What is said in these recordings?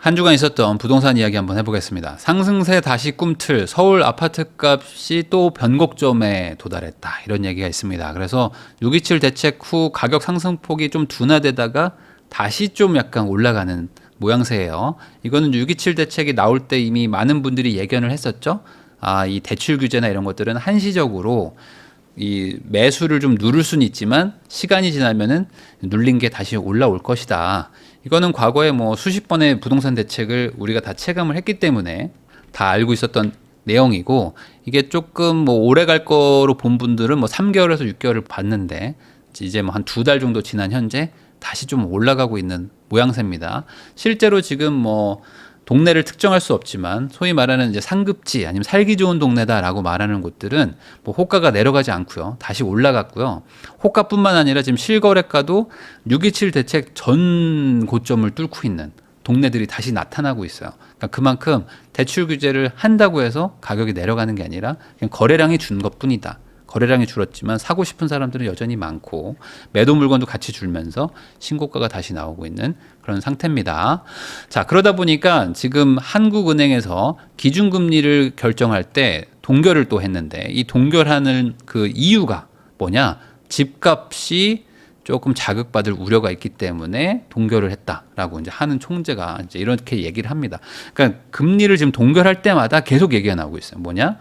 한 주간 있었던 부동산 이야기 한번 해보겠습니다. 상승세 다시 꿈틀, 서울 아파트값이 또 변곡점에 도달했다, 이런 얘기가 있습니다. 그래서 627 대책 후 가격 상승폭이 좀 둔화되다가 다시 좀 약간 올라가는 모양새예요. 이거는 627 대책이 나올 때 이미 많은 분들이 예견을 했었죠. 이 대출 규제나 이런 것들은 한시적으로 이 매수를 좀 누를 수는 있지만 시간이 지나면은 눌린 게 다시 올라올 것이다. 이거는 과거에 뭐 수십 번의 부동산 대책을 우리가 다 체감을 했기 때문에 다 알고 있었던 내용이고, 이게 조금 뭐 오래 갈 거로 본 분들은 뭐 3개월에서 6개월을 봤는데 이제 뭐 한 2달 정도 지난 현재 다시 좀 올라가고 있는 모양새입니다. 실제로 지금 뭐 동네를 특정할 수 없지만 소위 말하는 이제 상급지 아니면 살기 좋은 동네다라고 말하는 곳들은 뭐 호가가 내려가지 않고요, 다시 올라갔고요. 호가뿐만 아니라 지금 실거래가도 627 대책 전 고점을 뚫고 있는 동네들이 다시 나타나고 있어요. 그러니까 그만큼 대출 규제를 한다고 해서 가격이 내려가는 게 아니라 그냥 거래량이 준 것뿐이다. 거래량이 줄었지만 사고 싶은 사람들은 여전히 많고 매도 물건도 같이 줄면서 신고가가 다시 나오고 있는 그런 상태입니다. 자, 그러다 보니까 지금 한국은행에서 기준금리를 결정할 때 동결을 또 했는데, 이 동결하는 그 이유가 뭐냐? 집값이 조금 자극받을 우려가 있기 때문에 동결을 했다라고 이제 하는 총재가 이제 이렇게 얘기를 합니다. 그러니까 금리를 지금 동결할 때마다 계속 얘기가 나오고 있어요. 뭐냐?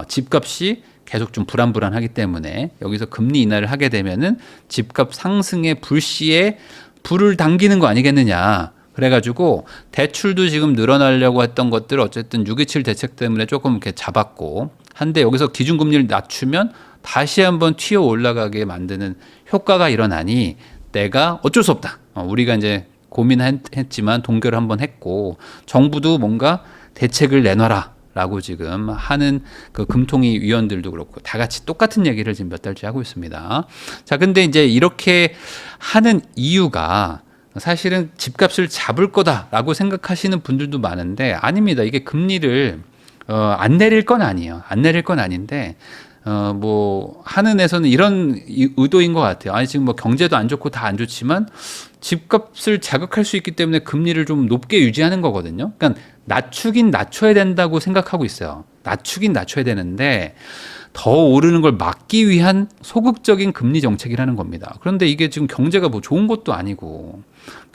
집값이 계속 좀 불안불안하기 때문에 여기서 금리 인하를 하게 되면은 집값 상승의 불씨에 불을 당기는 거 아니겠느냐. 그래가지고 대출도 지금 늘어나려고 했던 것들 어쨌든 627 대책 때문에 조금 이렇게 잡았고 한데, 여기서 기준금리를 낮추면 다시 한번 튀어 올라가게 만드는 효과가 일어나니 내가 어쩔 수 없다. 우리가 이제 고민했지만 동결을 한번 했고 정부도 뭔가 대책을 내놔라 라고 지금 하는 그 금통위 위원들도 그렇고 다 같이 똑같은 얘기를 지금 몇 달째 하고 있습니다. 자, 근데 이제 이렇게 하는 이유가 사실은 집값을 잡을 거다라고 생각하시는 분들도 많은데 아닙니다. 이게 금리를 안 내릴 건 아니에요. 안 내릴 건 아닌데 뭐 하는에서는 이런 의도인 것 같아요. 아니 지금 뭐 경제도 안 좋고 다 안 좋지만 집값을 자극할 수 있기 때문에 금리를 좀 높게 유지하는 거거든요. 그러니까 낮추긴 낮춰야 된다고 생각하고 있어요. 낮추긴 낮춰야 되는데 더 오르는 걸 막기 위한 소극적인 금리 정책이라는 겁니다. 그런데 이게 지금 경제가 뭐 좋은 것도 아니고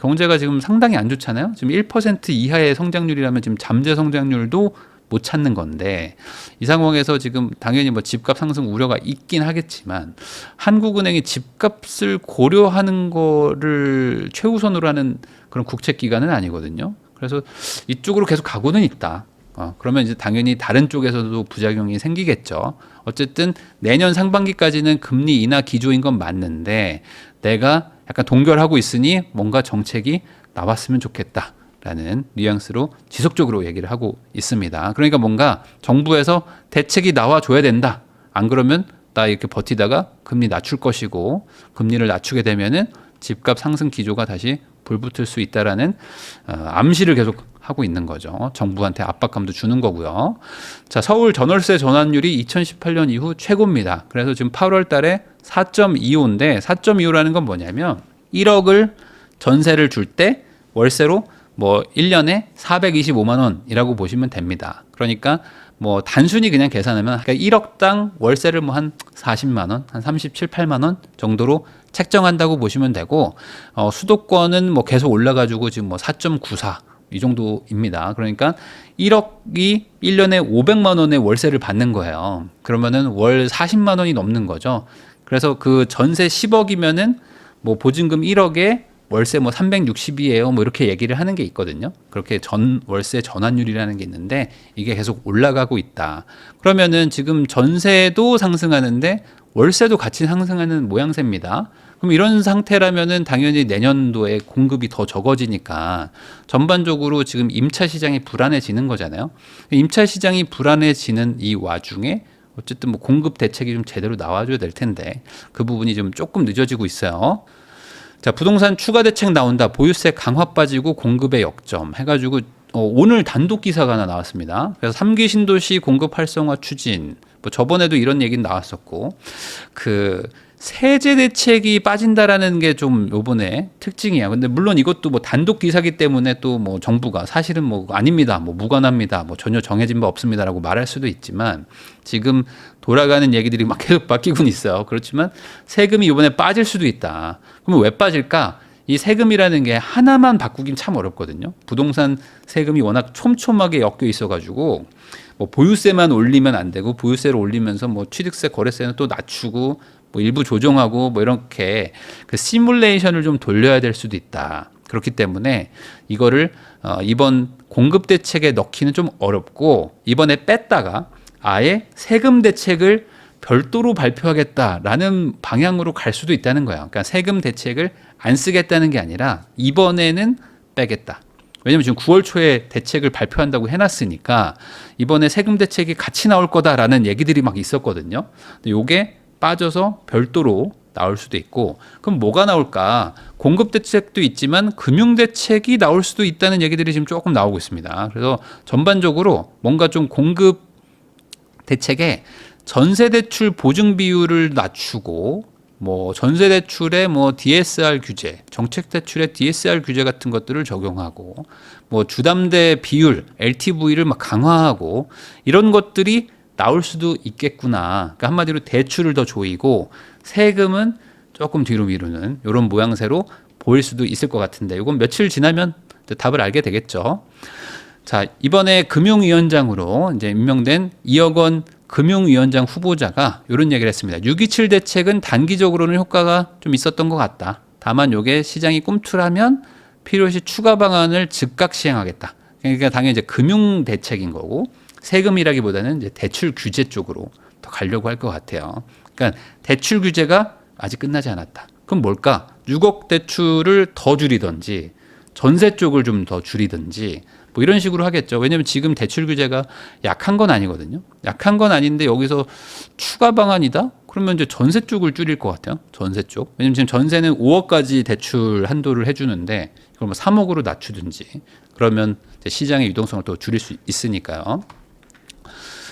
경제가 지금 상당히 안 좋잖아요. 지금 1% 이하의 성장률이라면 지금 잠재 성장률도 못 찾는 건데, 이 상황에서 지금 당연히 뭐 집값 상승 우려가 있긴 하겠지만 한국은행이 집값을 고려하는 거를 최우선으로 하는 그런 국책기관은 아니거든요. 그래서 이쪽으로 계속 가고는 있다. 그러면 이제 당연히 다른 쪽에서도 부작용이 생기겠죠. 어쨌든 내년 상반기까지는 금리 인하 기조인 건 맞는데 내가 약간 동결하고 있으니 뭔가 정책이 나왔으면 좋겠다 라는 뉘앙스로 지속적으로 얘기를 하고 있습니다. 그러니까 뭔가 정부에서 대책이 나와줘야 된다. 안 그러면 나 이렇게 버티다가 금리 낮출 것이고 금리를 낮추게 되면은 집값 상승 기조가 다시 불붙을 수 있다라는 암시를 계속 하고 있는 거죠. 정부한테 압박감도 주는 거고요. 자, 서울 전월세 전환율이 2018년 이후 최고입니다. 그래서 지금 8월 달에 4.25인데 4.25라는 건 뭐냐면 1억을 전세를 줄 때 월세로 뭐 1년에 425만 원이라고 보시면 됩니다. 그러니까 뭐 단순히 그냥 계산하면 그러니까 1억당 월세를 뭐 한 40만 원, 한 37, 8만 원 정도로 책정한다고 보시면 되고 수도권은 뭐 계속 올라가지고 지금 뭐 4.94 이 정도입니다. 그러니까 1억이 1년에 500만 원의 월세를 받는 거예요. 그러면은 월 40만 원이 넘는 거죠. 그래서 그 전세 10억이면은 뭐 보증금 1억에 월세 뭐 360이에요. 뭐 이렇게 얘기를 하는 게 있거든요. 그렇게 월세 전환율이라는 게 있는데 이게 계속 올라가고 있다. 그러면은 지금 전세도 상승하는데 월세도 같이 상승하는 모양새입니다. 그럼 이런 상태라면은 당연히 내년도에 공급이 더 적어지니까 전반적으로 지금 임차 시장이 불안해지는 거잖아요. 임차 시장이 불안해지는 이 와중에 어쨌든 뭐 공급 대책이 좀 제대로 나와줘야 될 텐데 그 부분이 좀 조금 늦어지고 있어요. 자, 부동산 추가 대책 나온다. 보유세 강화 빠지고 공급의 역점 해가지고 오늘 단독 기사가 하나 나왔습니다. 그래서 3기 신도시 공급 활성화 추진. 뭐 저번에도 이런 얘기는 나왔었고 그 세제 대책이 빠진다라는 게 좀 요번에 특징이야. 근데 물론 이것도 뭐 단독 기사기 때문에 또 뭐 정부가 사실은 뭐 아닙니다. 뭐 무관합니다. 뭐 전혀 정해진 바 없습니다라고 말할 수도 있지만 지금 돌아가는 얘기들이 막 계속 바뀌곤 있어요. 그렇지만 세금이 이번에 빠질 수도 있다. 그러면 왜 빠질까? 이 세금이라는 게 하나만 바꾸긴 참 어렵거든요. 부동산 세금이 워낙 촘촘하게 엮여 있어가지고 뭐 보유세만 올리면 안 되고 보유세를 올리면서 뭐 취득세, 거래세는 또 낮추고 뭐 일부 조정하고 뭐 이렇게 그 시뮬레이션을 좀 돌려야 될 수도 있다. 그렇기 때문에 이거를 이번 공급 대책에 넣기는 좀 어렵고 이번에 뺐다가 아예 세금 대책을 별도로 발표하겠다라는 방향으로 갈 수도 있다는 거예요. 그러니까 세금 대책을 안 쓰겠다는 게 아니라 이번에는 빼겠다. 왜냐면 지금 9월 초에 대책을 발표한다고 해놨으니까 이번에 세금 대책이 같이 나올 거다라는 얘기들이 막 있었거든요. 근데 요게 빠져서 별도로 나올 수도 있고 그럼 뭐가 나올까? 공급 대책도 있지만 금융 대책이 나올 수도 있다는 얘기들이 지금 조금 나오고 있습니다. 그래서 전반적으로 뭔가 좀 공급 대책에 전세 대출 보증 비율을 낮추고 뭐 전세 대출에 뭐 DSR 규제, 정책 대출에 DSR 규제 같은 것들을 적용하고 뭐 주담대 비율, LTV를 막 강화하고 이런 것들이 나올 수도 있겠구나. 그러니까 한마디로 대출을 더 조이고 세금은 조금 뒤로 미루는 이런 모양새로 보일 수도 있을 것 같은데 이건 며칠 지나면 답을 알게 되겠죠. 자, 이번에 금융위원장으로 이제 임명된 2억 원 금융위원장 후보자가 이런 얘기를 했습니다. 6.27 대책은 단기적으로는 효과가 좀 있었던 것 같다. 다만 이게 시장이 꿈틀하면 필요시 추가 방안을 즉각 시행하겠다. 그러니까 당연히 이제 금융 대책인 거고 세금이라기보다는 이제 대출 규제 쪽으로 더 가려고 할 것 같아요. 그러니까 대출 규제가 아직 끝나지 않았다. 그럼 뭘까? 6억 대출을 더 줄이든지 전세 쪽을 좀 더 줄이든지 뭐 이런 식으로 하겠죠. 왜냐하면 지금 대출 규제가 약한 건 아니거든요. 약한 건 아닌데 여기서 추가 방안이다? 그러면 이제 전세 쪽을 줄일 것 같아요. 전세 쪽. 왜냐하면 지금 전세는 5억까지 대출 한도를 해주는데 그걸 뭐 3억으로 낮추든지 그러면 이제 시장의 유동성을 또 줄일 수 있으니까요.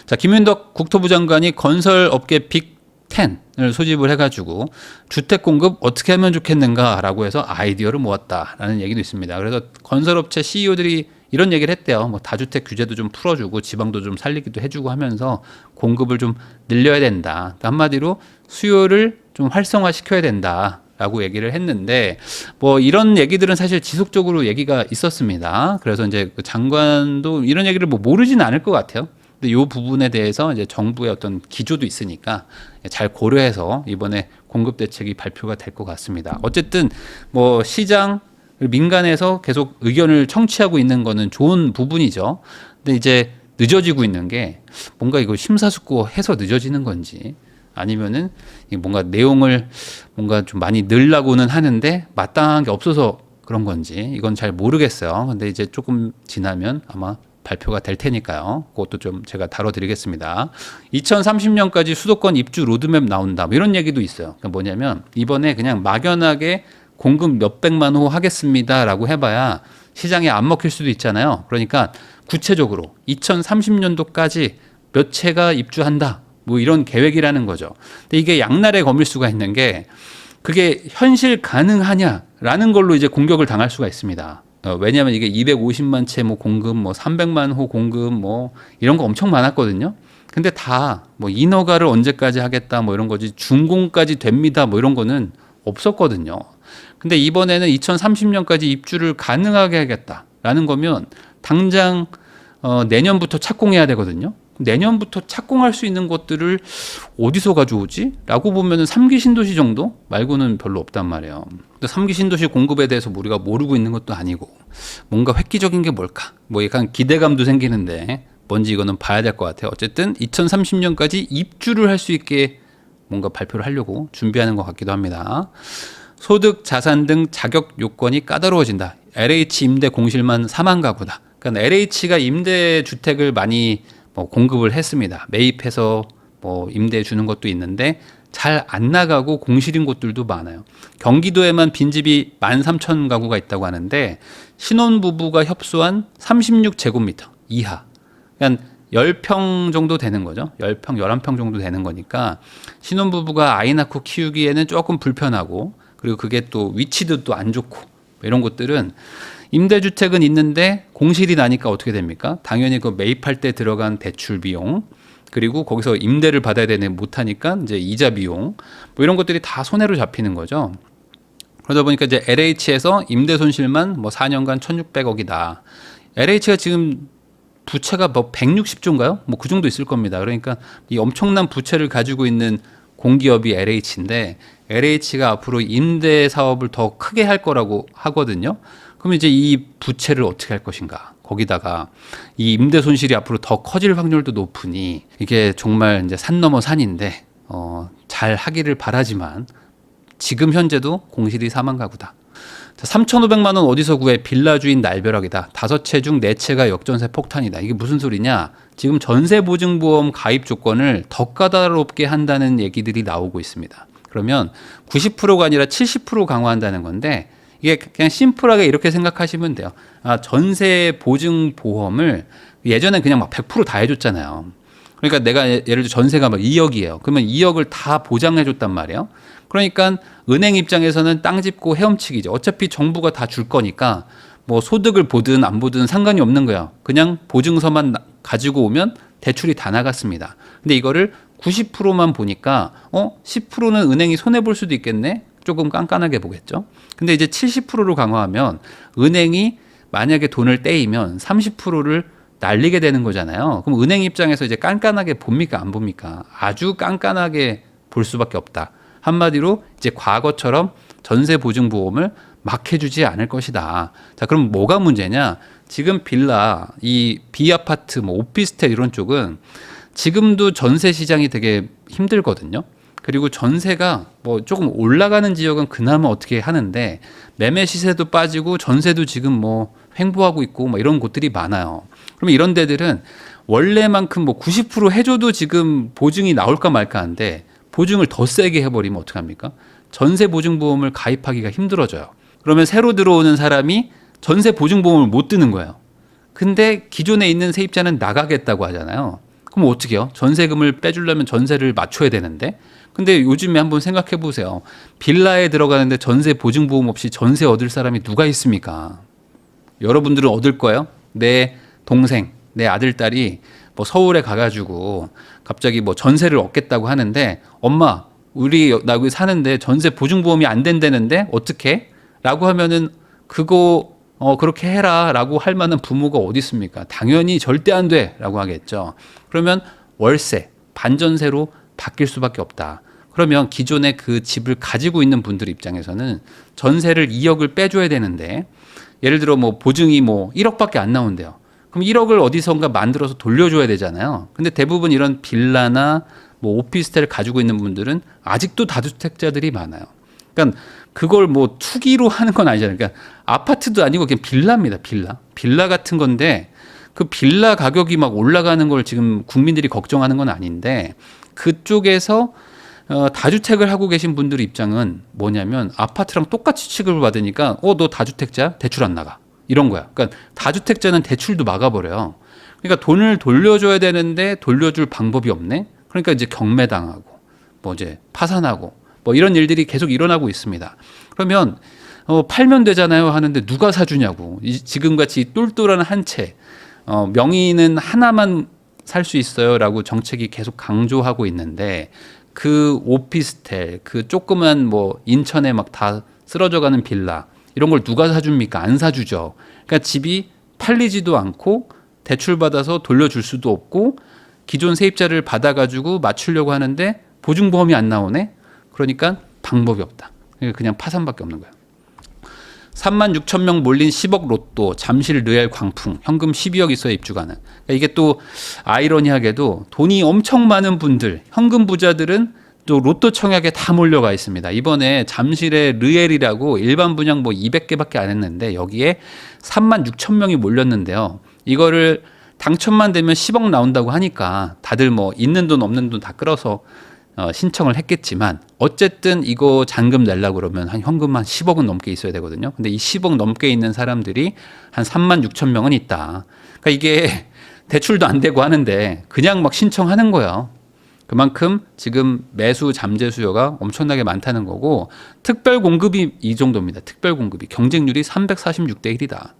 자, 김윤덕 국토부 장관이 건설업계 빅10을 소집을 해가지고 주택 공급 어떻게 하면 좋겠는가라고 해서 아이디어를 모았다라는 얘기도 있습니다. 그래서 건설업체 CEO들이 이런 얘기를 했대요. 뭐 다주택 규제도 좀 풀어주고 지방도 좀 살리기도 해주고 하면서 공급을 좀 늘려야 된다. 그러니까 한마디로 수요를 좀 활성화시켜야 된다라고 얘기를 했는데 뭐 이런 얘기들은 사실 지속적으로 얘기가 있었습니다. 그래서 이제 그 장관도 이런 얘기를 뭐 모르지는 않을 것 같아요. 근데 이 부분에 대해서 이제 정부의 어떤 기조도 있으니까 잘 고려해서 이번에 공급 대책이 발표가 될 것 같습니다. 어쨌든 뭐 시장 민간에서 계속 의견을 청취하고 있는 거는 좋은 부분이죠. 근데 이제 늦어지고 있는 게 뭔가 이거 심사숙고해서 늦어지는 건지 아니면은 뭔가 내용을 뭔가 좀 많이 넣으려고는 하는데 마땅한 게 없어서 그런 건지 이건 잘 모르겠어요. 근데 이제 조금 지나면 아마 발표가 될 테니까요. 그것도 좀 제가 다뤄드리겠습니다. 2030년까지 수도권 입주 로드맵 나온다. 뭐 이런 얘기도 있어요. 그러니까 뭐냐면 이번에 그냥 막연하게 공급 몇백만 호 하겠습니다라고 해봐야 시장에 안 먹힐 수도 있잖아요. 그러니까 구체적으로 2030년도까지 몇 채가 입주한다. 뭐 이런 계획이라는 거죠. 근데 이게 양날의 검일 수가 있는 게 그게 현실 가능하냐라는 걸로 이제 공격을 당할 수가 있습니다. 왜냐하면 이게 250만 채 뭐 공급, 뭐 300만 호 공급, 뭐 이런 거 엄청 많았거든요. 근데 다 뭐 인허가를 언제까지 하겠다, 뭐 이런 거지 준공까지 됩니다, 뭐 이런 거는 없었거든요. 근데 이번에는 2030년까지 입주를 가능하게 하겠다라는 거면 당장 내년부터 착공해야 되거든요. 내년부터 착공할 수 있는 것들을 어디서 가져오지? 라고 보면은 3기 신도시 정도 말고는 별로 없단 말이에요. 근데 3기 신도시 공급에 대해서 우리가 모르고 있는 것도 아니고 뭔가 획기적인 게 뭘까? 뭐 약간 기대감도 생기는데 뭔지 이거는 봐야 될 것 같아요. 어쨌든 2030년까지 입주를 할 수 있게 뭔가 발표를 하려고 준비하는 것 같기도 합니다. 소득, 자산 등 자격 요건이 까다로워진다. LH 임대 공실만 4만 가구다. 그러니까 LH가 임대 주택을 많이 뭐 공급을 했습니다. 매입해서 뭐 임대 주는 것도 있는데 잘 안 나가고 공실인 곳들도 많아요. 경기도에만 빈집이 13,000가구가 있다고 하는데 신혼부부가 협소한 36제곱미터 이하. 그러니까 10평 정도 되는 거죠. 10평, 11평 정도 되는 거니까 신혼부부가 아이 낳고 키우기에는 조금 불편하고, 그리고 그게 또 위치도 또 안 좋고, 이런 곳들은 임대주택은 있는데 공실이 나니까 어떻게 됩니까? 당연히 그 매입할 때 들어간 대출 비용, 그리고 거기서 임대를 받아야 되는 못하니까 이제 이자 비용, 뭐 이런 것들이 다 손해로 잡히는 거죠. 그러다 보니까 이제 LH에서 임대 손실만 뭐 4년간 1,600억이다. LH가 지금 부채가 뭐 160조인가요? 뭐 그 정도 있을 겁니다. 그러니까 이 엄청난 부채를 가지고 있는 공기업이 LH인데, LH가 앞으로 임대 사업을 더 크게 할 거라고 하거든요. 그럼 이제 이 부채를 어떻게 할 것인가? 거기다가 이 임대 손실이 앞으로 더 커질 확률도 높으니 이게 정말 이제 산 넘어 산인데 잘 하기를 바라지만 지금 현재도 공실이 4만 가구다. 3,500만 원 어디서 구해? 빌라 주인 날벼락이다. 5채 중 4채가 역전세 폭탄이다. 이게 무슨 소리냐? 지금 전세보증보험 가입 조건을 더 까다롭게 한다는 얘기들이 나오고 있습니다. 그러면 90%가 아니라 70% 강화한다는 건데, 이게 그냥 심플하게 이렇게 생각하시면 돼요. 전세보증보험을 예전에 그냥 막 100% 다 해줬잖아요. 그러니까 내가 예를 들어 전세가 막 2억이에요. 그러면 2억을 다 보장해줬단 말이에요. 그러니까 은행 입장에서는 땅 짚고 헤엄치기죠. 어차피 정부가 다 줄 거니까 뭐 소득을 보든 안 보든 상관이 없는 거예요. 그냥 보증서만 가지고 오면 대출이 다 나갔습니다. 근데 이거를 90%만 보니까 10%는 은행이 손해 볼 수도 있겠네. 조금 깐깐하게 보겠죠. 근데 이제 70%로 강화하면 은행이 만약에 돈을 떼이면 30%를 날리게 되는 거잖아요. 그럼 은행 입장에서 이제 깐깐하게 봅니까? 안 봅니까? 아주 깐깐하게 볼 수밖에 없다. 한마디로 이제 과거처럼 전세보증보험을 막 해주지 않을 것이다. 자, 그럼 뭐가 문제냐? 지금 빌라, 이 비아파트, 뭐 오피스텔 이런 쪽은 지금도 전세 시장이 되게 힘들거든요. 그리고 전세가 뭐 조금 올라가는 지역은 그나마 어떻게 하는데, 매매 시세도 빠지고 전세도 지금 뭐 횡보하고 있고 뭐 이런 곳들이 많아요. 그러면 이런 데들은 원래만큼 뭐 90% 해줘도 지금 보증이 나올까 말까 한데, 보증을 더 세게 해버리면 어떡합니까? 전세 보증보험을 가입하기가 힘들어져요. 그러면 새로 들어오는 사람이 전세 보증보험을 못 드는 거예요. 근데 기존에 있는 세입자는 나가겠다고 하잖아요. 그럼 어떻게 해요? 전세금을 빼주려면 전세를 맞춰야 되는데. 근데 요즘에 한번 생각해 보세요. 빌라에 들어가는데 전세 보증보험 없이 전세 얻을 사람이 누가 있습니까? 여러분들은 얻을 거예요? 내 동생, 내 아들, 딸이 뭐 서울에 가가지고 갑자기 뭐 전세를 얻겠다고 하는데, 엄마, 나 여기 사는데 전세 보증보험이 안 된다는데 어떻게? 라고 하면은 그거 그렇게 해라 라고 할 만한 부모가 어디 있습니까? 당연히 절대 안 돼 라고 하겠죠. 그러면 월세, 반전세로 바뀔 수밖에 없다. 그러면 기존에 그 집을 가지고 있는 분들 입장에서는 전세를 2억을 빼줘야 되는데, 예를 들어 뭐 보증이 뭐 1억밖에 안 나온대요. 그럼 1억을 어디선가 만들어서 돌려줘야 되잖아요. 근데 대부분 이런 빌라나 뭐 오피스텔을 가지고 있는 분들은 아직도 다주택자들이 많아요. 그러니까 그걸 뭐 투기로 하는 건 아니잖아요. 그러니까 아파트도 아니고 그냥 빌라입니다. 빌라 같은 건데, 그 빌라 가격이 막 올라가는 걸 지금 국민들이 걱정하는 건 아닌데, 그쪽에서 다주택을 하고 계신 분들 입장은 뭐냐면, 아파트랑 똑같이 취급을 받으니까 너 다주택자 대출 안 나가, 이런 거야. 그러니까 다주택자는 대출도 막아버려요. 그러니까 돈을 돌려줘야 되는데 돌려줄 방법이 없네. 그러니까 이제 경매당하고 뭐 이제 파산하고 뭐 이런 일들이 계속 일어나고 있습니다. 그러면 팔면 되잖아요 하는데 누가 사주냐고. 지금같이 똘똘한 한 채, 명의는 하나만 살 수 있어요라고 정책이 계속 강조하고 있는데, 그 오피스텔, 그 조그만 뭐 인천에 막 다 쓰러져가는 빌라, 이런 걸 누가 사줍니까? 안 사주죠. 그러니까 집이 팔리지도 않고 대출 받아서 돌려줄 수도 없고, 기존 세입자를 받아가지고 맞추려고 하는데 보증보험이 안 나오네. 그러니까 방법이 없다. 그냥 파산밖에 없는 거야. 3만 6천 명 몰린 10억 로또, 잠실 르엘 광풍, 현금 12억 있어야 입주 가능. 그러니까 이게 또 아이러니하게도 돈이 엄청 많은 분들, 현금 부자들은 또 로또 청약에 다 몰려가 있습니다. 이번에 잠실의 르엘이라고 일반 분양 뭐 200개밖에 안 했는데, 여기에 3만 6천 명이 몰렸는데요. 이거를 당첨만 되면 10억 나온다고 하니까 다들 뭐 있는 돈 없는 돈 다 끌어서 신청을 했겠지만, 어쨌든 이거 잔금 내려고 그러면 한 현금 한 10억은 넘게 있어야 되거든요. 근데 이 10억 넘게 있는 사람들이 한 3만 6천 명은 있다. 그러니까 이게 대출도 안 되고 하는데 그냥 막 신청하는 거예요. 그만큼 지금 매수 잠재 수요가 엄청나게 많다는 거고 특별 공급이 이 정도입니다. 특별 공급이 경쟁률이 346대 1이다.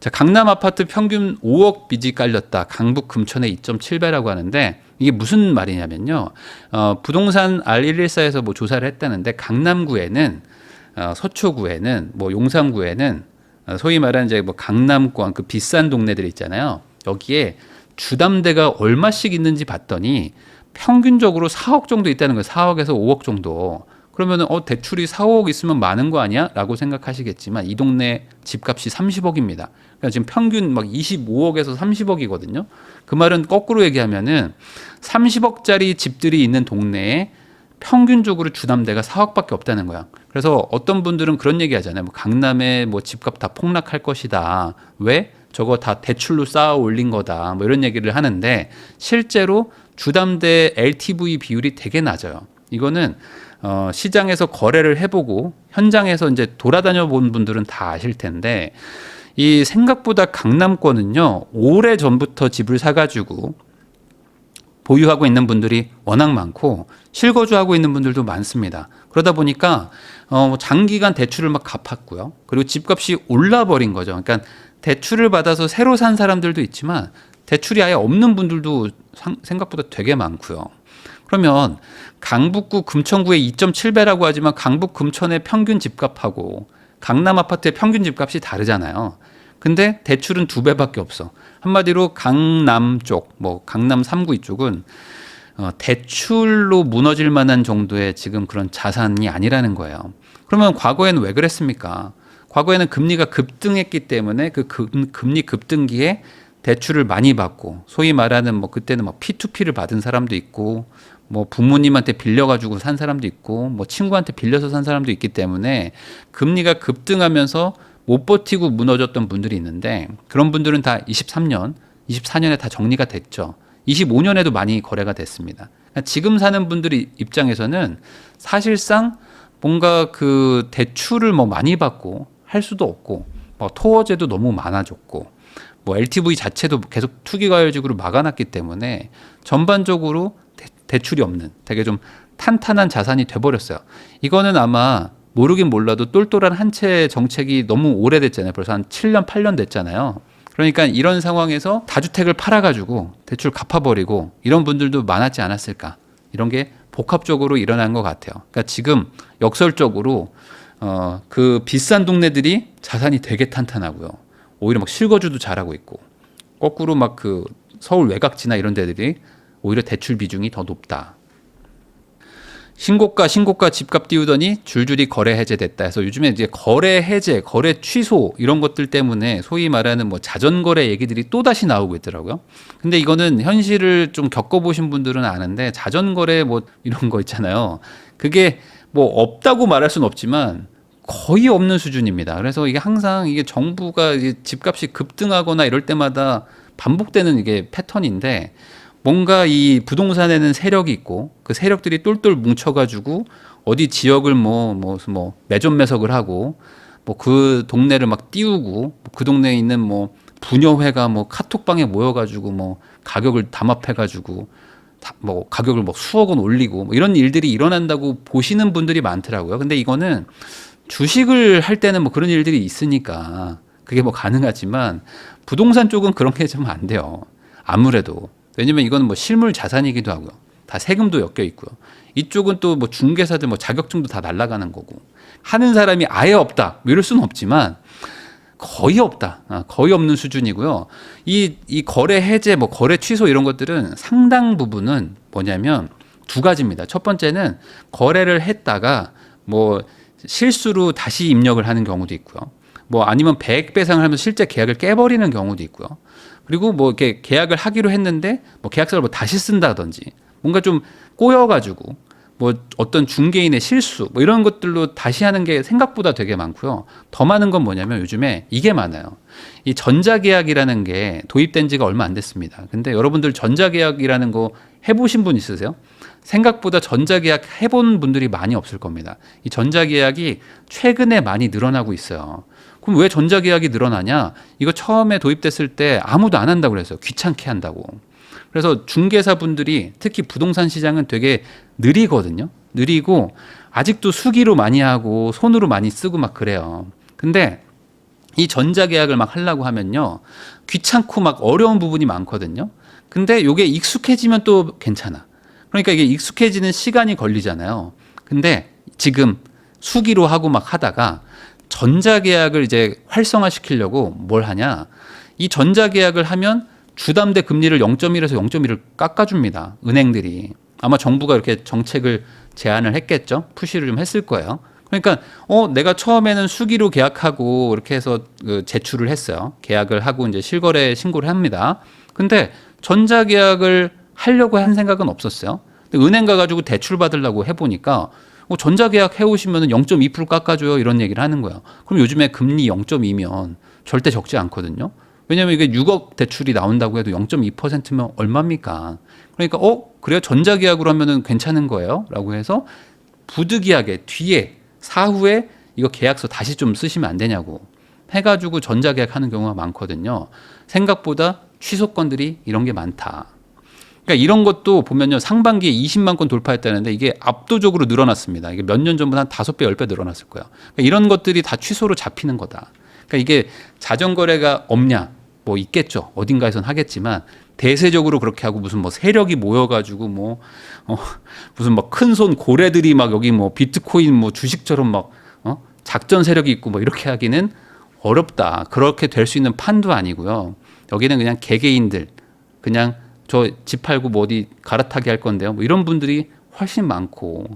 자, 강남 아파트 평균 5억 빚이 깔렸다. 강북 금천의 2.7배라고 하는데 이게 무슨 말이냐면요. 부동산 R114에서 뭐 조사를 했다는데 강남구에는 서초구에는 뭐 용산구에는 소위 말하는 이제 뭐 강남권 그 비싼 동네들 있잖아요. 여기에 주담대가 얼마씩 있는지 봤더니 평균적으로 4억 정도 있다는 거예요. 4억에서 5억 정도. 그러면은 대출이 4, 5억 있으면 많은 거 아니야? 라고 생각하시겠지만 이 동네 집값이 30억입니다. 그러니까 지금 평균 막 25억에서 30억이거든요. 그 말은 거꾸로 얘기하면은 30억짜리 집들이 있는 동네에 평균적으로 주담대가 4억밖에 없다는 거야. 그래서 어떤 분들은 그런 얘기 하잖아요. 뭐 강남에 뭐 집값 다 폭락할 것이다. 왜? 저거 다 대출로 쌓아 올린 거다. 뭐 이런 얘기를 하는데 실제로 주담대 LTV 비율이 되게 낮아요. 이거는 시장에서 거래를 해보고 현장에서 이제 돌아다녀 본 분들은 다 아실 텐데 이 생각보다 강남권은요 오래 전부터 집을 사가지고 보유하고 있는 분들이 워낙 많고 실거주하고 있는 분들도 많습니다. 그러다 보니까 장기간 대출을 막 갚았고요. 그리고 집값이 올라버린 거죠. 그러니까 대출을 받아서 새로 산 사람들도 있지만 대출이 아예 없는 분들도 생각보다 되게 많고요. 그러면 강북구 금천구의 2.7배라고 하지만 강북 금천의 평균 집값하고 강남 아파트의 평균 집값이 다르잖아요. 근데 대출은 2배밖에 없어. 한마디로 강남 쪽, 뭐 강남 3구 이쪽은 대출로 무너질 만한 정도의 지금 그런 자산이 아니라는 거예요. 그러면 과거에는 왜 그랬습니까? 과거에는 금리가 급등했기 때문에 그 금리 급등기에 대출을 많이 받고 소위 말하는 뭐 그때는 막 P2P를 받은 사람도 있고 뭐 부모님한테 빌려가지고 산 사람도 있고 뭐 친구한테 빌려서 산 사람도 있기 때문에 금리가 급등하면서 못 버티고 무너졌던 분들이 있는데 그런 분들은 다 23년, 24년에 다 정리가 됐죠. 25년에도 많이 거래가 됐습니다. 그러니까 지금 사는 분들이 입장에서는 사실상 뭔가 그 대출을 뭐 많이 받고 할 수도 없고 뭐 토어제도 너무 많아졌고 뭐 LTV 자체도 계속 투기과열직으로 막아놨기 때문에 전반적으로 대출이 없는 되게 좀 탄탄한 자산이 돼버렸어요. 이거는 아마 모르긴 몰라도 똘똘한 한 채 정책이 너무 오래됐잖아요. 벌써 한 7년, 8년 됐잖아요. 그러니까 이런 상황에서 다주택을 팔아가지고 대출 갚아버리고 이런 분들도 많았지 않았을까. 이런 게 복합적으로 일어난 것 같아요. 그러니까 지금 역설적으로 그 비싼 동네들이 자산이 되게 탄탄하고요. 오히려 막 실거주도 잘하고 있고 거꾸로 막 그 서울 외곽지나 이런 데들이 오히려 대출 비중이 더 높다. 신고가 집값 띄우더니 줄줄이 거래 해제됐다 해서 요즘에 이제 거래 해제, 거래 취소 이런 것들 때문에 소위 말하는 뭐 자전거래 얘기들이 또 다시 나오고 있더라고요. 근데 이거는 현실을 좀 겪어보신 분들은 아는데 자전거래 뭐 이런 거 있잖아요. 그게 뭐 없다고 말할 수는 없지만 거의 없는 수준입니다. 그래서 이게 항상 이게 정부가 집값이 급등하거나 이럴 때마다 반복되는 이게 패턴인데 뭔가 이 부동산에는 세력이 있고 그 세력들이 똘똘 뭉쳐가지고 어디 지역을 뭐 매점매석을 하고 뭐 그 동네를 막 띄우고 그 동네에 있는 뭐 부녀회가 뭐 카톡방에 모여가지고 뭐 가격을 담합해가지고 뭐 가격을 뭐 수억 원 올리고 뭐 이런 일들이 일어난다고 보시는 분들이 많더라고요. 근데 이거는 주식을 할 때는 뭐 그런 일들이 있으니까 그게 뭐 가능하지만 부동산 쪽은 그런 게 좀 안 돼요. 아무래도. 왜냐면 이거는 뭐 실물 자산이기도 하고요. 다 세금도 엮여 있고요. 이쪽은 또 뭐 중개사들 뭐 자격증도 다 날아가는 거고. 하는 사람이 아예 없다. 뭐 이럴 수는 없지만 거의 없다. 거의 없는 수준이고요. 이 거래 해제, 뭐 거래 취소 이런 것들은 상당 부분은 뭐냐면 두 가지입니다. 첫 번째는 거래를 했다가 뭐 실수로 다시 입력을 하는 경우도 있고요. 뭐 아니면 배액 배상을 하면서 실제 계약을 깨버리는 경우도 있고요. 그리고 뭐 이렇게 계약을 하기로 했는데 뭐 계약서를 뭐 다시 쓴다든지 뭔가 좀 꼬여가지고 뭐 어떤 중개인의 실수 뭐 이런 것들로 다시 하는 게 생각보다 되게 많고요. 더 많은 건 뭐냐면 요즘에 이게 많아요. 이 전자계약이라는 게 도입된 지가 얼마 안 됐습니다. 근데 여러분들 전자계약이라는 거 해보신 분 있으세요? 생각보다 전자계약 해본 분들이 많이 없을 겁니다. 이 전자계약이 최근에 많이 늘어나고 있어요. 그럼 왜 전자계약이 늘어나냐? 이거 처음에 도입됐을 때 아무도 안 한다고 그랬어요. 귀찮게 한다고. 그래서 중개사분들이 특히 부동산 시장은 되게 느리거든요. 느리고 아직도 수기로 많이 하고 손으로 많이 쓰고 막 그래요. 근데 이 전자계약을 막 하려고 하면요. 귀찮고 막 어려운 부분이 많거든요. 근데 이게 익숙해지면 또 괜찮아. 그러니까 이게 익숙해지는 시간이 걸리잖아요. 근데 지금 수기로 하고 막 하다가 전자계약을 이제 활성화시키려고 뭘 하냐. 이 전자계약을 하면 주담대 금리를 0.1에서 0.1을 깎아줍니다. 은행들이. 아마 정부가 이렇게 정책을 제안을 했겠죠. 푸시를 좀 했을 거예요. 그러니까 내가 처음에는 수기로 계약하고 이렇게 해서 제출을 했어요. 계약을 하고 이제 실거래 신고를 합니다. 근데 전자계약을 하려고 한 생각은 없었어요. 근데 은행 가가지고 대출 받으려고 해보니까 전자계약 해오시면 0.2% 깎아줘요 이런 얘기를 하는 거예요. 그럼 요즘에 금리 0.2면 절대 적지 않거든요. 왜냐하면 이게 6억 대출이 나온다고 해도 0.2%면 얼마입니까? 그러니까 그래요? 전자계약으로 하면은 괜찮은 거예요? 라고 해서 부득이하게 뒤에 사후에 이거 계약서 다시 좀 쓰시면 안 되냐고 해가지고 전자계약 하는 경우가 많거든요. 생각보다 취소건들이 이런 게 많다. 그러니까 이런 것도 보면요. 상반기에 20만 건 돌파했다는데 이게 압도적으로 늘어났습니다. 이게 몇 년 전보다 한 5배, 10배 늘어났을 거예요. 그러니까 이런 것들이 다 취소로 잡히는 거다. 그러니까 이게 자전거래가 없냐? 뭐 있겠죠. 어딘가에선 하겠지만 대세적으로 그렇게 하고 무슨 뭐 세력이 모여가지고 무슨 막 큰 손 고래들이 막 여기 뭐 비트코인 뭐 주식처럼 막 작전 세력이 있고 뭐 이렇게 하기는 어렵다. 그렇게 될 수 있는 판도 아니고요. 여기는 그냥 개개인들 그냥 저 집 팔고 뭐 어디 갈아타게 할 건데요. 뭐 이런 분들이 훨씬 많고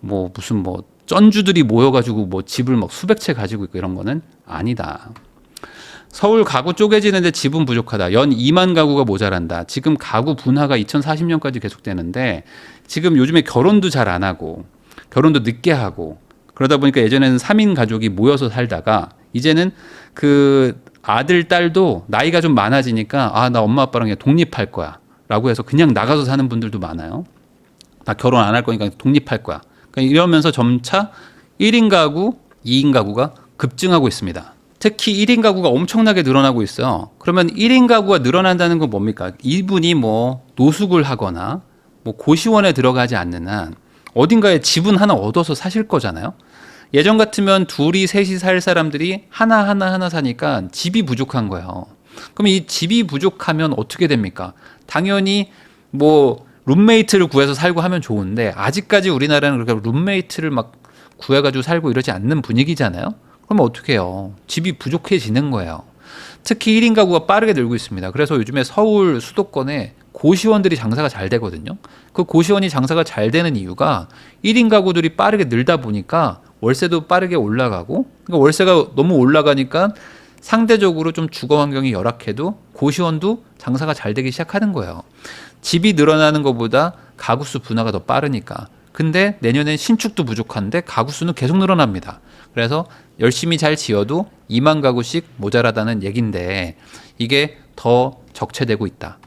뭐 무슨 뭐 쩐주들이 모여가지고 뭐 집을 막 수백 채 가지고 있고 이런 거는 아니다. 서울 가구 쪼개지는데 집은 부족하다. 연 2만 가구가 모자란다. 지금 가구 분화가 2040년까지 계속되는데 지금 요즘에 결혼도 잘 안 하고 결혼도 늦게 하고 그러다 보니까 예전에는 3인 가족이 모여서 살다가 이제는 그 아들, 딸도 나이가 좀 많아지니까 나 엄마 아빠랑 그냥 독립할 거야 라고 해서 그냥 나가서 사는 분들도 많아요. 나 결혼 안 할 거니까 독립할 거야. 그러니까 이러면서 점차 1인 가구, 2인 가구가 급증하고 있습니다. 특히 1인 가구가 엄청나게 늘어나고 있어요. 그러면 1인 가구가 늘어난다는 건 뭡니까? 이분이 뭐 노숙을 하거나 뭐 고시원에 들어가지 않는 한 어딘가에 집은 하나 얻어서 사실 거잖아요. 예전 같으면 둘이 셋이 살 사람들이 하나 사니까 집이 부족한 거예요. 그럼 이 집이 부족하면 어떻게 됩니까? 당연히 뭐 룸메이트를 구해서 살고 하면 좋은데 아직까지 우리나라는 그렇게 룸메이트를 막 구해가지고 살고 이러지 않는 분위기잖아요. 그러면 어떻게 해요? 집이 부족해지는 거예요. 특히 1인 가구가 빠르게 늘고 있습니다. 그래서 요즘에 서울 수도권에 고시원들이 장사가 잘 되거든요. 그 고시원이 장사가 잘 되는 이유가 1인 가구들이 빠르게 늘다 보니까 월세도 빠르게 올라가고 그러니까 월세가 너무 올라가니까 상대적으로 좀 주거 환경이 열악해도 고시원도 장사가 잘 되기 시작하는 거예요. 집이 늘어나는 것보다 가구수 분화가 더 빠르니까. 근데 내년엔 신축도 부족한데 가구수는 계속 늘어납니다. 그래서 열심히 잘 지어도 2만 가구씩 모자라다는 얘긴데 이게 더 적체되고 있다.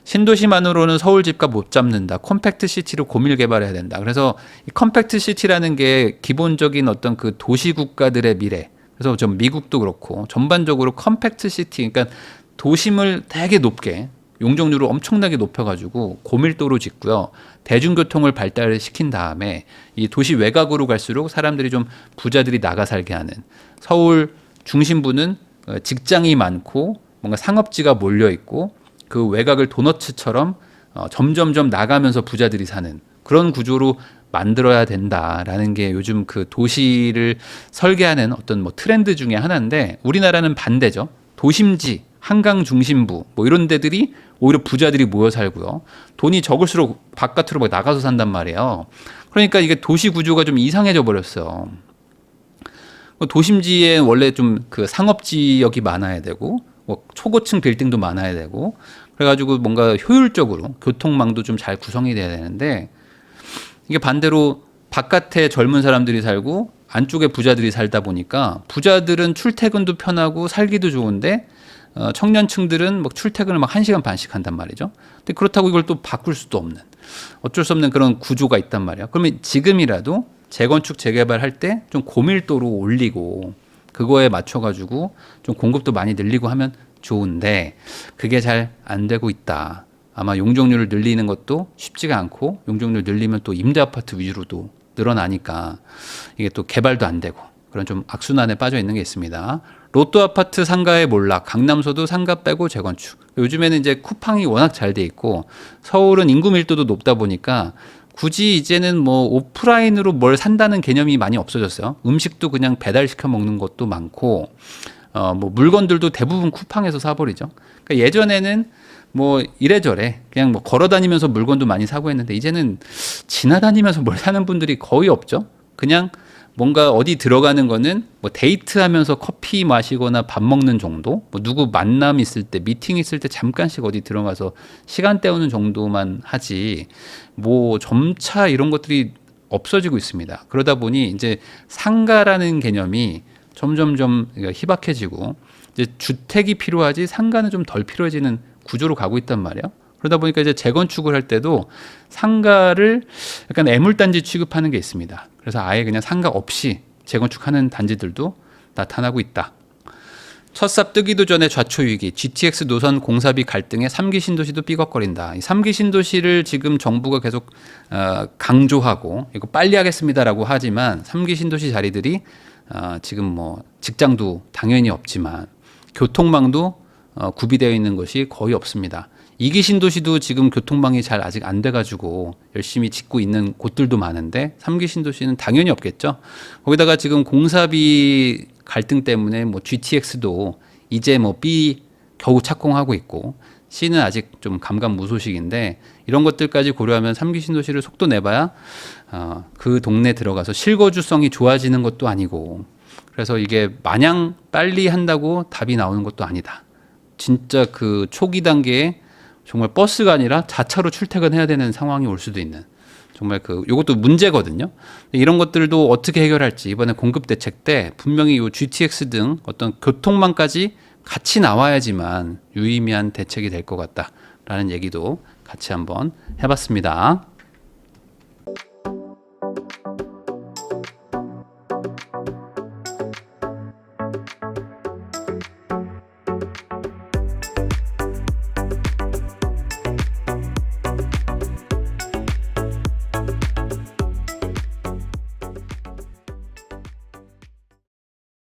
신도시만으로는 서울 집값 못 잡는다. 컴팩트 시티로 고밀 개발해야 된다. 그래서 이 컴팩트 시티라는 게 기본적인 어떤 그 도시 국가들의 미래. 그래서 좀 미국도 그렇고 전반적으로 컴팩트 시티, 그러니까 도심을 되게 높게 용적률을 엄청나게 높여가지고 고밀도로 짓고요. 대중교통을 발달을 시킨 다음에 이 도시 외곽으로 갈수록 사람들이 좀 부자들이 나가 살게 하는 서울 중심부는 직장이 많고 뭔가 상업지가 몰려 있고 그 외곽을 도너츠처럼 점점점 나가면서 부자들이 사는 그런 구조로 만들어야 된다라는 게 요즘 그 도시를 설계하는 어떤 뭐 트렌드 중에 하나인데 우리나라는 반대죠. 도심지, 한강 중심부 뭐 이런 데들이 오히려 부자들이 모여 살고요. 돈이 적을수록 바깥으로 막 나가서 산단 말이에요. 그러니까 이게 도시 구조가 좀 이상해져 버렸어요. 도심지에 원래 좀 그 상업 지역이 많아야 되고 뭐 초고층 빌딩도 많아야 되고 그래가지고 뭔가 효율적으로 교통망도 좀 잘 구성이 돼야 되는데 이게 반대로 바깥에 젊은 사람들이 살고 안쪽에 부자들이 살다 보니까 부자들은 출퇴근도 편하고 살기도 좋은데 청년층들은 뭐 출퇴근을 막 1시간 반씩 한단 말이죠. 근데 그렇다고 이걸 또 바꿀 수도 없는 어쩔 수 없는 그런 구조가 있단 말이에요. 그러면 지금이라도 재건축 재개발할 때 좀 고밀도로 올리고 그거에 맞춰가지고 좀 공급도 많이 늘리고 하면 좋은데 그게 잘 안 되고 있다. 아마 용적률을 늘리는 것도 쉽지가 않고 용적률 늘리면 또 임대 아파트 위주로도 늘어나니까 이게 또 개발도 안 되고 그런 좀 악순환에 빠져 있는 게 있습니다. 로또 아파트 상가의 몰락, 강남서도 상가 빼고 재건축. 요즘에는 이제 쿠팡이 워낙 잘 돼 있고 서울은 인구 밀도도 높다 보니까 굳이 이제는 뭐 오프라인으로 뭘 산다는 개념이 많이 없어졌어요. 음식도 그냥 배달시켜 먹는 것도 많고 뭐 물건들도 대부분 쿠팡에서 사버리죠. 그러니까 예전에는 뭐 이래저래 그냥 뭐 걸어 다니면서 물건도 많이 사고 했는데 이제는 지나다니면서 뭘 사는 분들이 거의 없죠. 그냥 뭔가 어디 들어가는 거는 뭐 데이트하면서 커피 마시거나 밥 먹는 정도, 뭐 누구 만남 있을 때, 미팅 있을 때 잠깐씩 어디 들어가서 시간 때우는 정도만 하지, 뭐 점차 이런 것들이 없어지고 있습니다. 그러다 보니 이제 상가라는 개념이 점점점 희박해지고 이제 주택이 필요하지 상가는 좀 덜 필요해지는 구조로 가고 있단 말이에요. 그러다 보니까 이제 재건축을 할 때도 상가를 약간 애물단지 취급하는 게 있습니다. 그래서 아예 그냥 상가 없이 재건축하는 단지들도 나타나고 있다. 첫 삽 뜨기도 전에 좌초위기, GTX 노선 공사비 갈등에 3기 신도시도 삐걱거린다. 이 3기 신도시를 지금 정부가 계속 강조하고 이거 빨리 하겠습니다라고 하지만 3기 신도시 자리들이 지금 뭐 직장도 당연히 없지만 교통망도 구비되어 있는 것이 거의 없습니다. 2기 신도시도 지금 교통망이 잘 아직 안 돼가지고 열심히 짓고 있는 곳들도 많은데 3기 신도시는 당연히 없겠죠. 거기다가 지금 공사비 갈등 때문에 뭐 GTX도 이제 뭐 B 겨우 착공하고 있고 C는 아직 좀 감감무소식인데 이런 것들까지 고려하면 3기 신도시를 속도 내봐야 그 동네 들어가서 실거주성이 좋아지는 것도 아니고 그래서 이게 마냥 빨리 한다고 답이 나오는 것도 아니다. 진짜 그 초기 단계에 정말 버스가 아니라 자차로 출퇴근해야 되는 상황이 올 수도 있는 정말 요것도 문제거든요. 이런 것들도 어떻게 해결할지 이번에 공급 대책 때 분명히 요 GTX 등 어떤 교통망까지 같이 나와야지만 유의미한 대책이 될 것 같다라는 얘기도 같이 한번 해봤습니다.